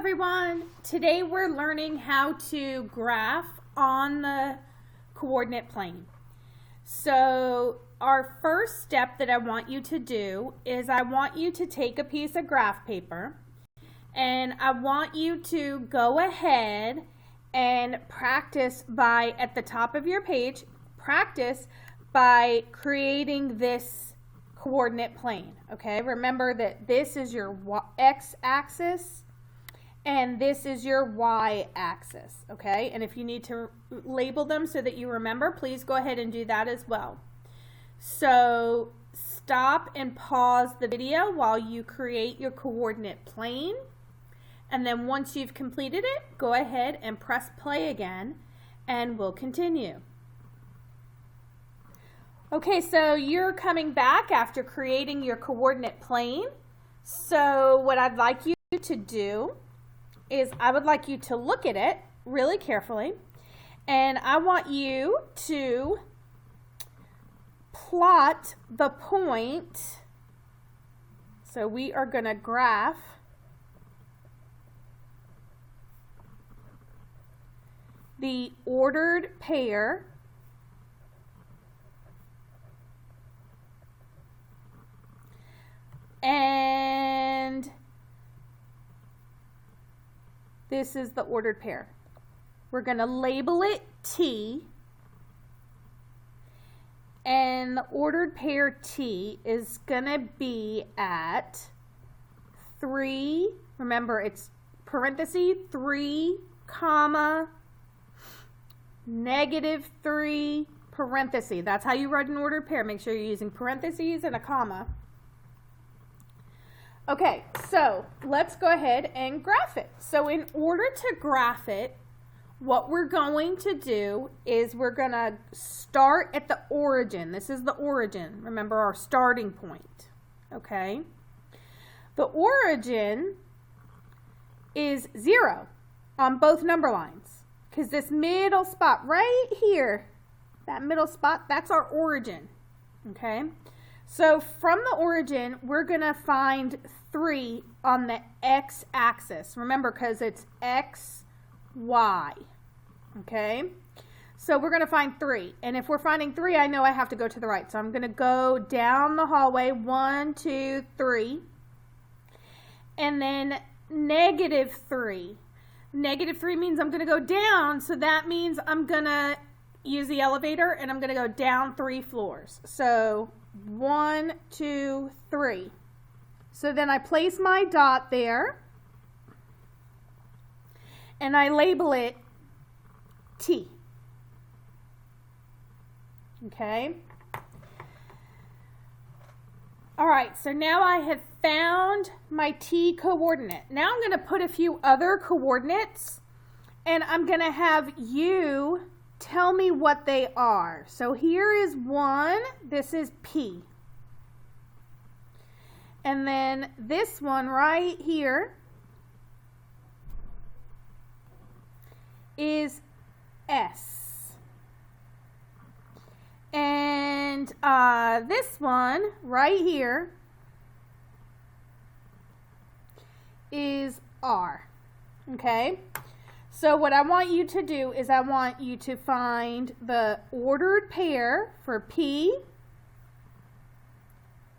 everyone. Today we're learning how to graph on the coordinate plane. So our first step that I want you to do is I want you to take a piece of graph paper and I want you to go ahead and practice by, at the top of your page, practice by creating this coordinate plane. Okay, remember that this is your x-axis and this is your y-axis. Okay, and if you need to label them so that you remember, please go ahead and do that as well. So stop and pause the video while you create your coordinate plane, and then once you've completed it, go ahead and press play again and we'll continue. Okay, so you're coming back after creating your coordinate plane. So what I'd like you to do is I would like you to look at it really carefully, and I want you to plot the point. So we are going to graph the ordered pair and this is the ordered pair. We're going to label it T, and the ordered pair T is going to be at 3, remember it's parenthesis 3, comma, -3, parenthesis. That's how you write an ordered pair. Make sure you're using parentheses and a comma. Okay, so let's go ahead and graph it. So in order to graph it, what we're going to do is we're going to start at the origin. This is the origin. Remember our starting point. Okay? The origin is 0 on both number lines, because this middle spot right here, that middle spot, that's our origin. Okay? So from the origin, we're going to find 3 on the x-axis. Remember, because it's x, y. Okay? So we're going to find 3. And if we're finding 3, I know I have to go to the right. So I'm going to go down the hallway, 1, 2, 3. And then -3. -3 means I'm going to go down. So that means I'm going to use the elevator and I'm going to go down 3 floors. So 1, 2, 3. So then I place my dot there and I label it T. Okay. All right, so now I have found my T coordinate. Now I'm going to put a few other coordinates and I'm going to have you tell me what they are. So here is 1, this is P. And then this one right here is S. And this one right here is R. Okay? So what I want you to do is I want you to find the ordered pair for P,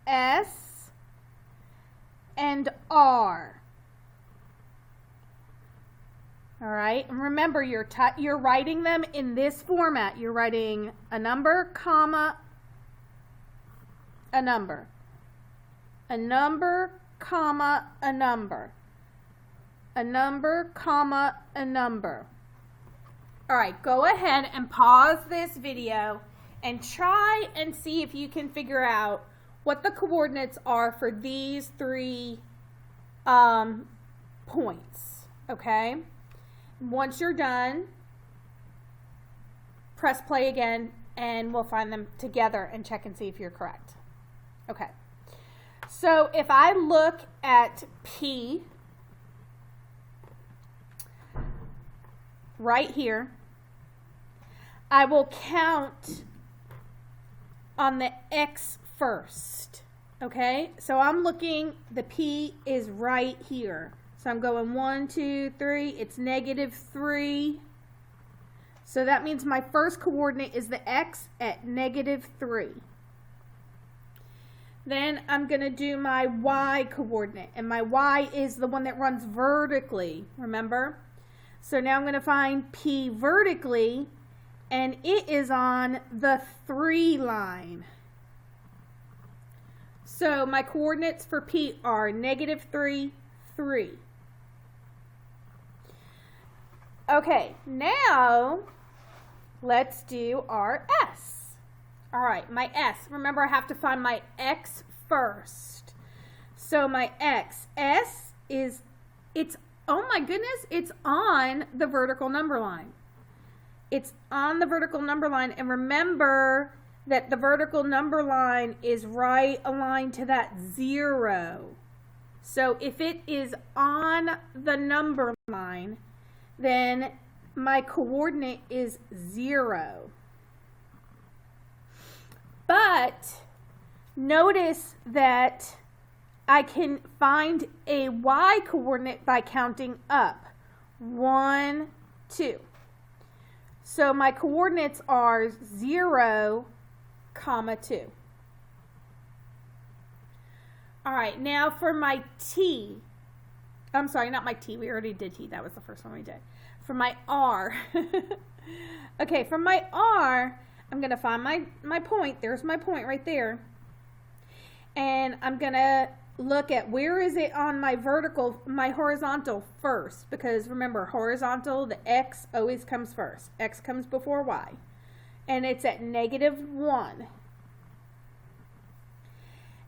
S, and R. All right, and remember you're writing them in this format. You're writing a number, comma, a number. A number, comma, a number. A number, comma, a number. All right, go ahead and pause this video and try and see if you can figure out what the coordinates are for these 3 points. Okay? Once you're done, press play again and we'll find them together and check and see if you're correct. Okay. So if I look at P right here, I will count on the X first. Okay, so I'm looking, the P is right here. So I'm going 1, 2, 3. It's -3. So that means my first coordinate is the x at -3. Then I'm going to do my y coordinate. And my y is the one that runs vertically, remember? So now I'm going to find P vertically, and it is on the 3 line. So my coordinates for P are -3, 3. Okay, now let's do our S. All right, my S. Remember, I have to find my X first. So my X, S is, oh my goodness, it's on the vertical number line. It's on the vertical number line, and remember that the vertical number line is right aligned to that 0. So if it is on the number line, then my coordinate is 0. But notice that I can find a y coordinate by counting up. 1, 2. So my coordinates are 0, 2. All right, now for my T. I'm sorry, not my T. We already did T. That was the first one we did. For my R. Okay, for my R, I'm going to find my point. There's my point right there. And I'm going to look at where is it on my horizontal first. Because remember, horizontal, the X always comes first. X comes before Y. And it's at -1.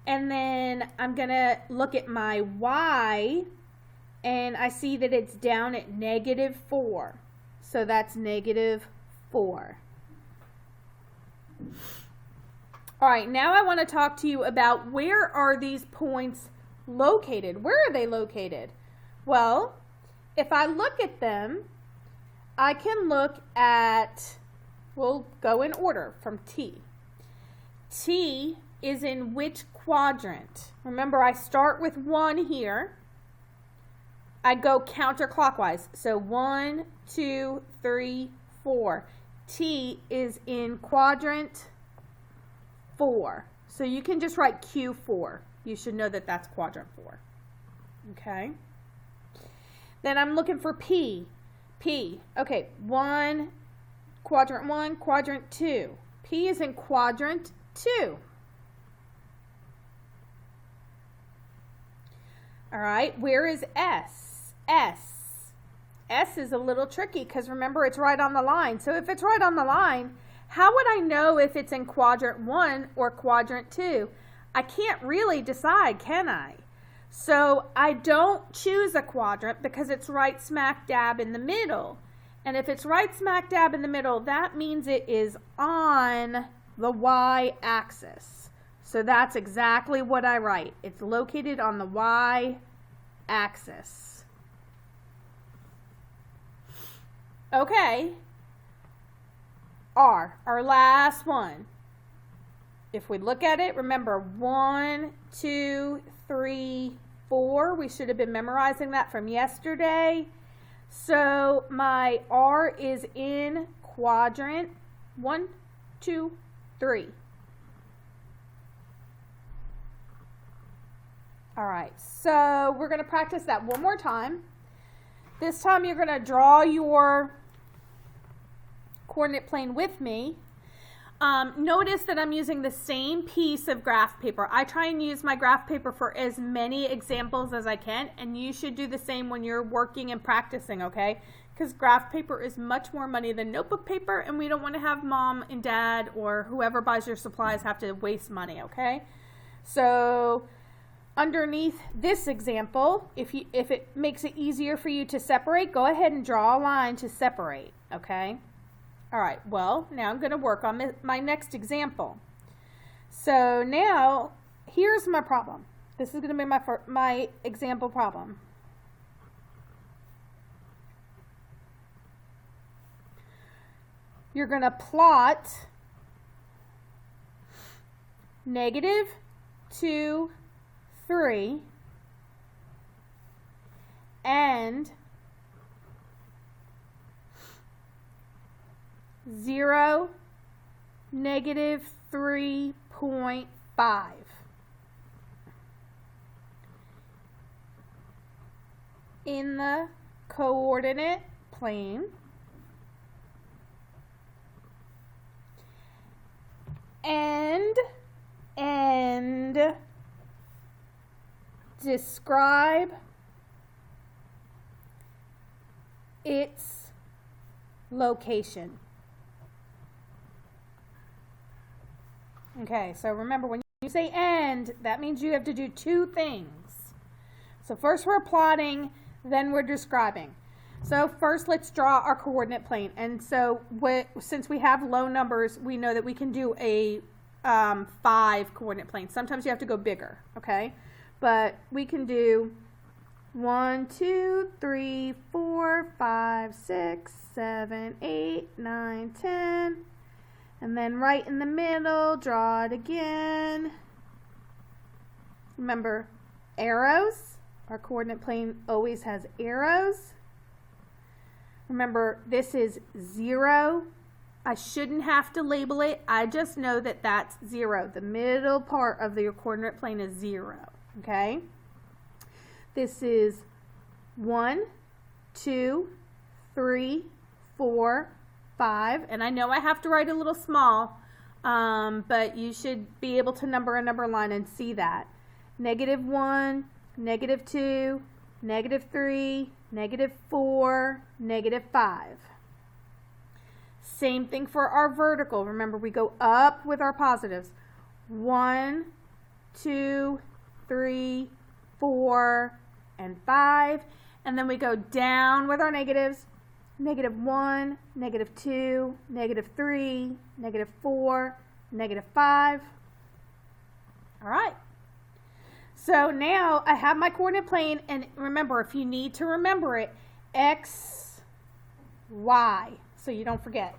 And then I'm going to look at my Y, and I see that it's down at -4. So that's -4. All right, now I want to talk to you about where are these points located? Where are they located? Well, if I look at them, I can look at, we'll go in order from T. T is in which quadrant? Remember, I start with 1 here. I go counterclockwise. So 1, 2, 3, 4. T is in quadrant 4. So you can just write Q4. You should know that that's quadrant 4. Okay. Then I'm looking for P. P. Okay, quadrant 1, quadrant 2. P is in quadrant 2. All right, where is S? S is a little tricky because remember it's right on the line. So if it's right on the line, how would I know if it's in quadrant 1 or quadrant 2? I can't really decide, can I? So I don't choose a quadrant because it's right smack dab in the middle. And if it's right smack dab in the middle, that means it is on the y-axis. So that's exactly what I write. It's located on the y-axis. Okay. R, our last one. If we look at it, remember 1, 2, 3, 4. We should have been memorizing that from yesterday. So my R is in quadrant 1, 2, 3. All right, so we're going to practice that one more time. This time you're going to draw your coordinate plane with me. Notice that I'm using the same piece of graph paper. I try and use my graph paper for as many examples as I can, and you should do the same when you're working and practicing, okay? Because graph paper is much more money than notebook paper, and we don't want to have mom and dad or whoever buys your supplies have to waste money, okay? So underneath this example, if it makes it easier for you to separate, go ahead and draw a line to separate, okay? All right, well, now I'm going to work on my next example. So now, here's my problem. This is going to be my example problem. You're going to plot -2, 3, and 0, negative 3.5. In the coordinate plane, and describe its location. Okay, so remember, when you say and, that means you have to do two things. So first we're plotting, then we're describing. So first let's draw our coordinate plane. And so since we have low numbers, we know that we can do a 5 coordinate plane. Sometimes you have to go bigger, okay? But we can do 1, 2, 3, 4, 5, 6, 7, 8, 9, 10. And then right in the middle, draw it again. Remember, arrows. Our coordinate plane always has arrows. Remember, this is 0. I shouldn't have to label it. I just know that that's 0. The middle part of the coordinate plane is 0. Okay? This is 1, 2, 3, 4, 5. And I know I have to write a little small, but you should be able to number a number line and see that. -1, -2, -3, -4, -5. Same thing for our vertical. Remember, we go up with our positives. 1, 2, 3, 4, and 5. And then we go down with our negatives. -1, -2, -3, -4, -5. All right. So now I have my coordinate plane, and remember, if you need to remember it, X, Y, so you don't forget.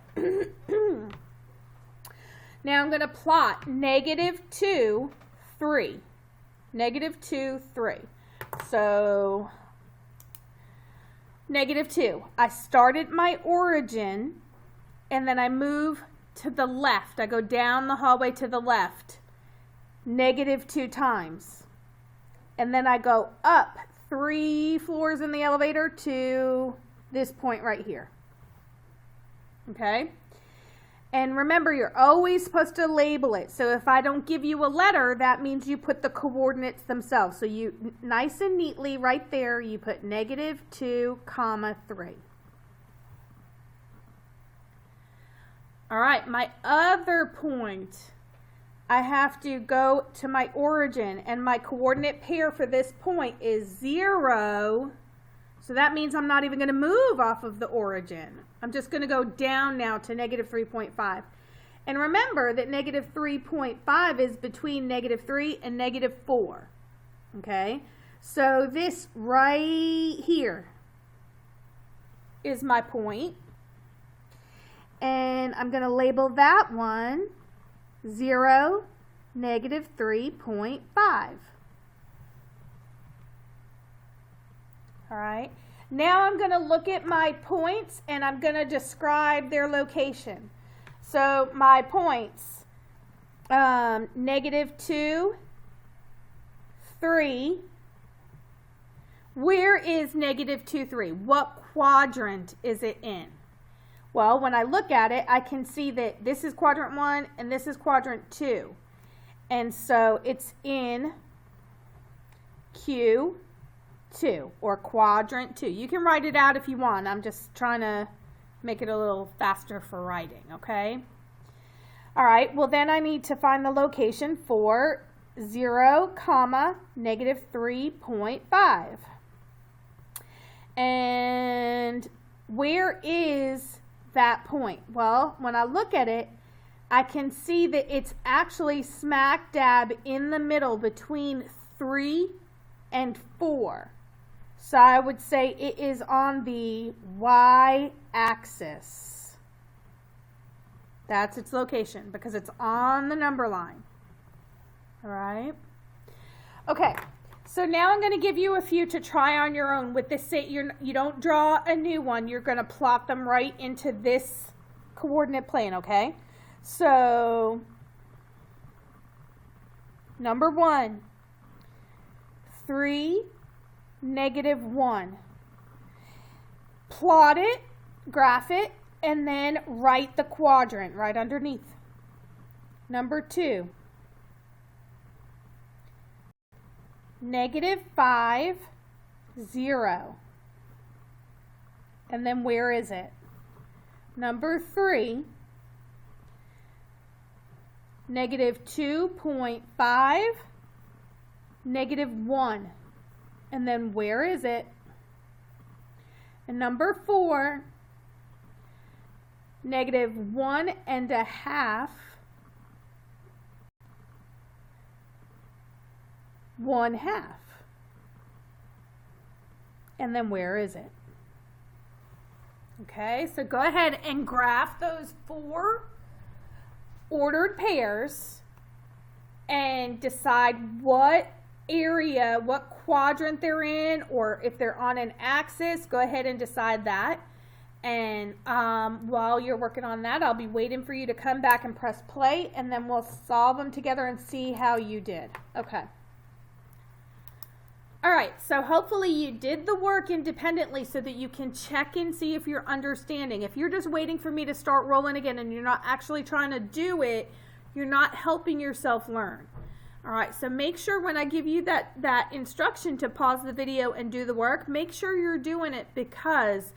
Now I'm going to plot -2, 3. -2, 3. So -2. I started my origin, and then I move to the left. I go down the hallway to the left, -2 times. And then I go up 3 floors in the elevator to this point right here. Okay? And remember, you're always supposed to label it. So if I don't give you a letter, that means you put the coordinates themselves. So you, nice and neatly right there, you put -2, 3. All right, my other point, I have to go to my origin, and my coordinate pair for this point is 0. So that means I'm not even going to move off of the origin. I'm just going to go down now to -3.5. And remember that -3.5 is between -3 and -4. Okay? So this right here is my point. And I'm going to label that one 0, -3.5. All right. Now I'm going to look at my points, and I'm going to describe their location. So my points, -2, 3. Where is -2, 3? What quadrant is it in? Well, when I look at it, I can see that this is quadrant 1 and this is quadrant 2. And so it's in Q2 or quadrant 2. You can write it out if you want. I'm just trying to make it a little faster for writing, okay? All right, well then I need to find the location for 0, -3.5. And where is that point? Well, when I look at it, I can see that it's actually smack dab in the middle between 3 and 4. So I would say it is on the y-axis. That's its location because it's on the number line. All right. Okay, So now I'm going to give you a few to try on your own. With this, you don't draw a new one. You're going to plot them right into this coordinate plane, okay? So, number 1, 3, -1. Plot it, graph it, and then write the quadrant right underneath. Number 2, -5, 0. And then where is it? Number 3, -2.5, -1. And then where is it? And number 4, -1.5, 1/2. And then where is it? Okay, so go ahead and graph those 4 ordered pairs and decide what area, what quadrant they're in, or if they're on an axis, go ahead and decide that. And while you're working on that, I'll be waiting for you to come back and press play, and then we'll solve them together and see how you did. Okay. All right, so hopefully you did the work independently so that you can check and see if you're understanding. If you're just waiting for me to start rolling again and you're not actually trying to do it, you're not helping yourself learn. All right, so make sure when I give you that instruction to pause the video and do the work, make sure you're doing it, because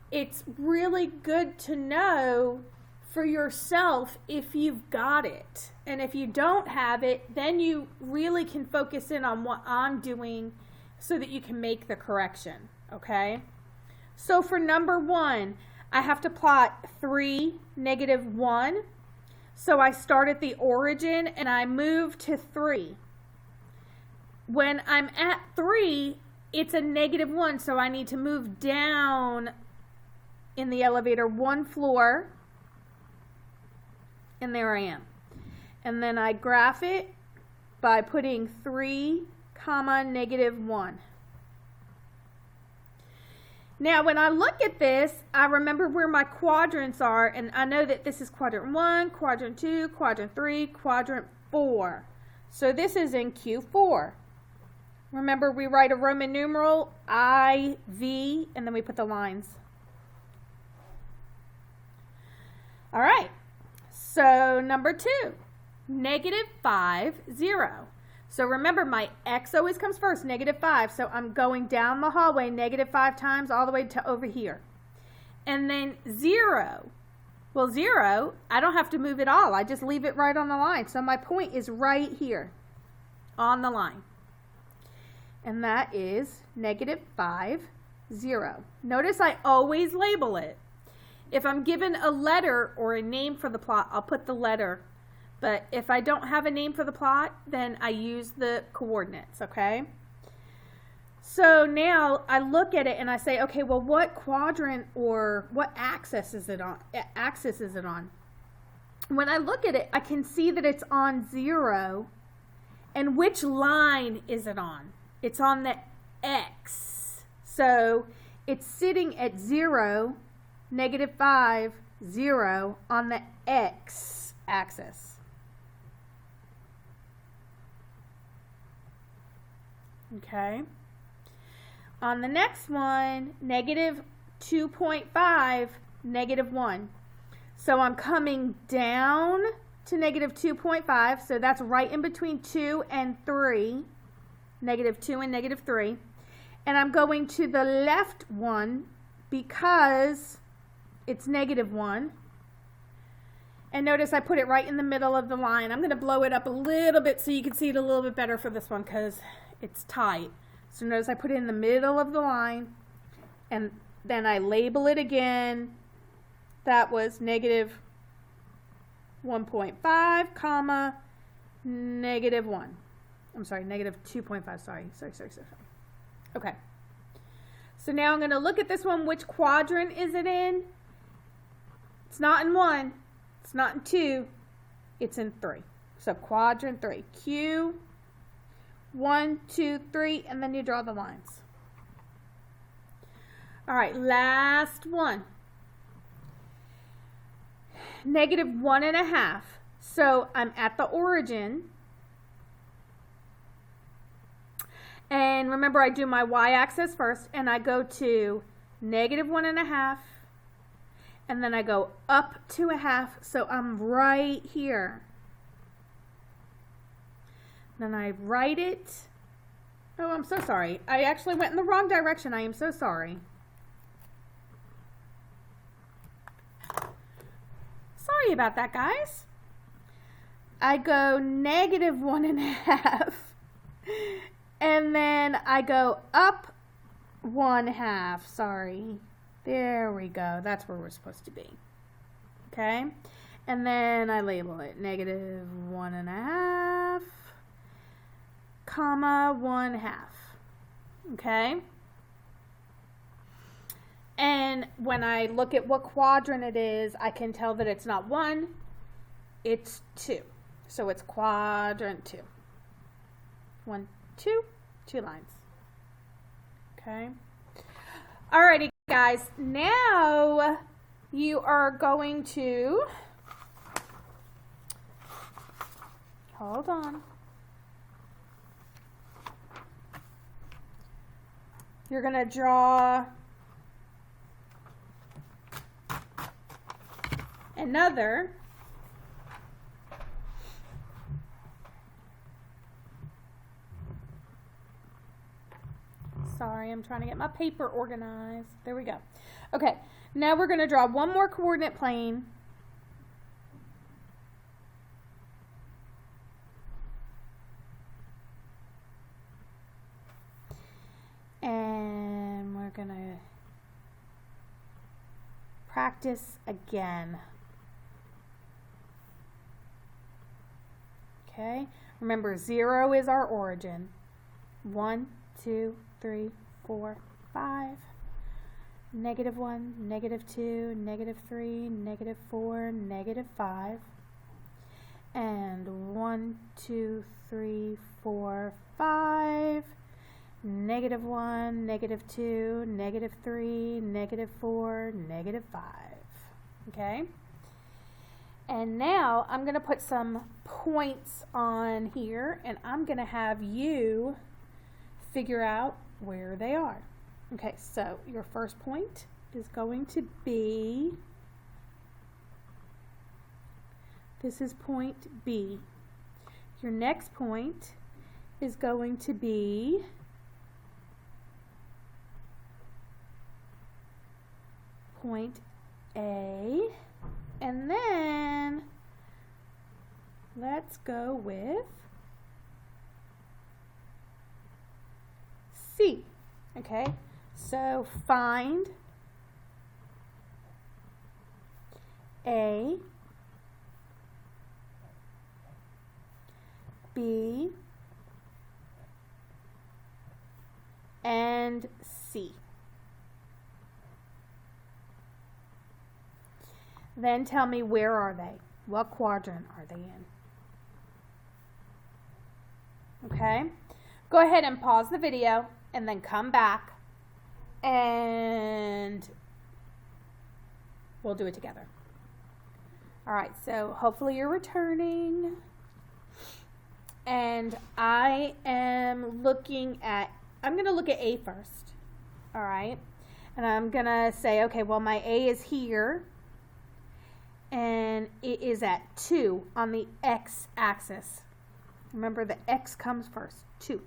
it's really good to know for yourself if you've got it. And if you don't have it, then you really can focus in on what I'm doing so that you can make the correction, okay? So for number 1, I have to plot 3, -1. So I start at the origin and I move to 3. When I'm at 3, it's a -1, so I need to move down in the elevator 1 floor, and there I am. And then I graph it by putting 3, -1. Now, when I look at this, I remember where my quadrants are, and I know that this is quadrant 1, quadrant 2, quadrant 3, quadrant 4. So this is in Q4. Remember, we write a Roman numeral, I, V, and then we put the lines. All right, so number 2, -5, 0. So remember, my X always comes first, -5. So I'm going down the hallway -5 times all the way to over here. And then 0. Well, 0, I don't have to move at all. I just leave it right on the line. So my point is right here on the line. And that is -5, 0. Notice I always label it. If I'm given a letter or a name for the plot, I'll put the letter. But if I don't have a name for the plot, then I use the coordinates, okay? So now I look at it and I say, okay, well, what quadrant or what axis is it on? When I look at it, I can see that it's on 0. And which line is it on? It's on the X. So it's sitting at 0, -5, 0 on the X axis. Okay. On the next one, -2.5, -1. So I'm coming down to -2.5. So that's right in between 2 and 3. -2 and -3. And I'm going to the left one because it's -1. And notice I put it right in the middle of the line. I'm going to blow it up a little bit so you can see it a little bit better for this one because it's tight. So notice I put it in the middle of the line, and then I label it again. That was -1.5, comma, -1. I'm sorry, -2.5, sorry. Okay. So now I'm going to look at this one. Which quadrant is it in? It's not in 1. It's not in 2. It's in 3. So quadrant 3. Q, 1, 2, 3, and then you draw the lines. All right, last one. -1.5. So I'm at the origin. And remember, I do my y-axis first, and I go to -1.5, and then I go up to 1/2, so I'm right here. Then I write it. Oh, I'm so sorry. I actually went in the wrong direction. I am so sorry. Sorry about that, guys. I go -1.5. And then I go up 1/2. Sorry. There we go. That's where we're supposed to be. Okay. And then I label it -1.5, comma 1/2. Okay. And when I look at what quadrant it is, I can tell that it's not 1, it's 2. So it's quadrant 2. 1, 2, 2 lines. Okay. Alrighty, guys. Now you are going to, hold on. You're going to draw another Sorry, I'm trying to get my paper organized. There we go. Okay, now we're going to draw one more coordinate plane. And we're going to practice again. Okay, remember 0 is our origin. 1, 2, 3, 4, 5. -1, -2, -3, -4, -5. And 1, 2, 3, 4, 5. -1, -2, -3, -4, -5. Okay? And now I'm going to put some points on here, and I'm going to have you figure out where they are. Okay, so your first point is going to be, this is point B. Your next point is going to be point A, and then let's go with C. Okay, so find A, B, and C. Then tell me, where are they? What quadrant are they in? Okay, go ahead and pause the video and then come back and we'll do it together. All right, so hopefully you're returning. And I am looking at, I'm going to look at A first. All right, and I'm going to say, okay, well, my A is here. And it is at 2 on the x-axis. Remember, the x comes first, 2.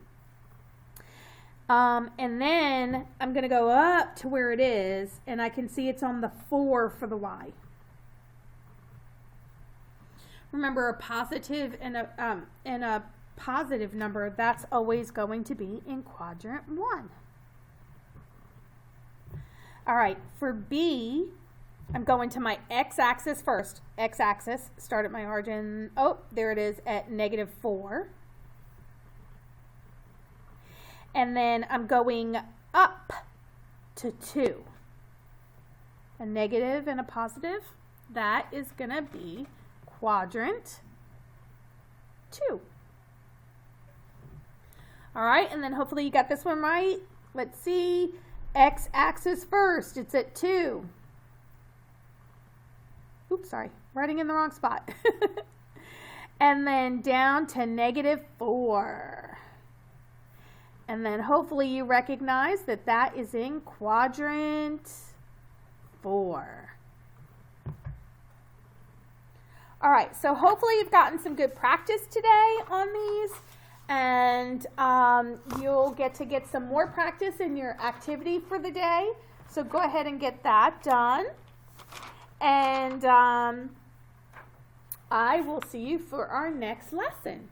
And then I'm going to go up to where it is, and I can see it's on the 4 for the y. Remember, a positive and a positive number, that's always going to be in quadrant 1. All right, for B, I'm going to my x-axis first. X-axis, start at my origin. Oh, there it is at -4. And then I'm going up to 2. A negative and a positive, that is going to be quadrant 2. All right, and then hopefully you got this one right. Let's see. X-axis first. It's at 2. Oops, sorry. Writing in the wrong spot. And then down to -4. And then hopefully you recognize that that is in quadrant 4. All right, so hopefully you've gotten some good practice today on these, and you'll get some more practice in your activity for the day. So go ahead and get that done. And I will see you for our next lesson.